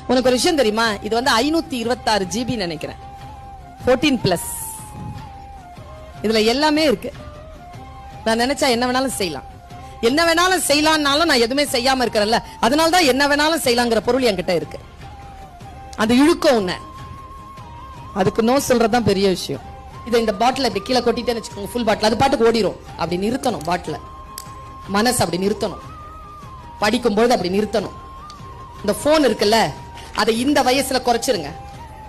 உனக்கு ஒரு விஷயம் தெரியுமா? இது வந்து 526 GB நினைக்கிறேன். 14+. இதுல எல்லாமே இருக்கு. நான் நினைச்சா என்ன வேணாலும் செய்யலாம். என்ன வேணாலும் செய்யலாம்னாலும் நான் எதுவுமே செய்யாம இருக்கிறேன்ல, அதனால தான் என்ன வேணாலும் செய்யலாங்கிற பொருள் என்கிட்ட இருக்கு. அது இழுக்கும் உன்னை. அதுக்கு நோ சொல்றதுதான் பெரிய விஷயம். இதை இந்த பாட்டில் இப்படி கீழே கொட்டிட்டேன்னு வச்சுக்கோங்க, ஃபுல் பாட்டில், அது பாட்டுக்கு ஓடிரும். அப்படி நிறுத்தணும் பாட்டில். மனசு அப்படி நிறுத்தணும். படிக்கும்போது அப்படி நிறுத்தணும். இந்த போன் இருக்குல்ல, அதை இந்த வயசுல குறைச்சிருங்க.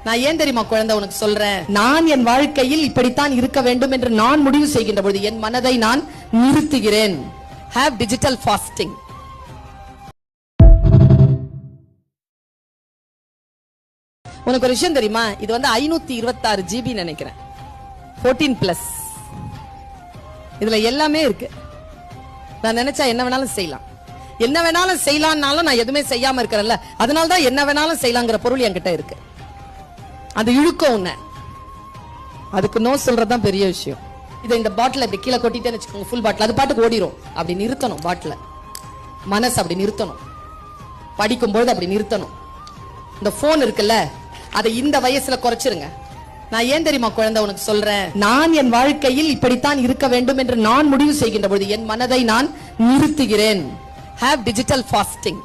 நான் ஏன் தெரியுமா குழந்தை உனக்கு சொல்றேன், நான் என் வாழ்க்கையில் இப்படித்தான் இருக்க வேண்டும் என்று நான் முடிவு செய்கின்ற பொழுது என் மனதை நான் நிறுத்துகிறேன். Have digital fasting. உனக்கு ஒரு விஷயம் தெரியுமா? இது வந்து 526 GB நினைக்கிறேன். 14+. இதுல எல்லாமே இருக்கு. நான் நினைச்சா என்ன வேணாலும் செய்யலாம். என்ன வேணாலும் செய்யலாம்னாலும் நான் எதுவுமே செய்யாம இருக்கிறேன்ல, அதனால தான் என்ன வேணாலும் செய்யலாங்கிற பொருள் என்கிட்ட இருக்கு. அது இழுக்கும் உன்னை. அதுக்கு நோ சொல்றதுதான் பெரிய விஷயம். இதை இந்த பாட்டில் இப்படி கீழே கொட்டிட்டேன்னு வச்சுக்கோங்க, ஃபுல் பாட்டில், அது பாட்டுக்கு ஓடிரும். அப்படி நிறுத்தணும் பாட்டில். மனசு அப்படி நிறுத்தணும். படிக்கும்போது அப்படி நிறுத்தணும். இந்த போன் இருக்குல்ல, அதை இந்த வயசுல குறைச்சிருங்க. நான் ஏன் தெரியுமா குழந்தை உனக்கு சொல்றேன், நான் என் வாழ்க்கையில் இப்படித்தான் இருக்க வேண்டும் என்று நான் முடிவு செய்கின்ற பொழுது என் மனதை நான் நிறுத்துகிறேன். Have digital fasting.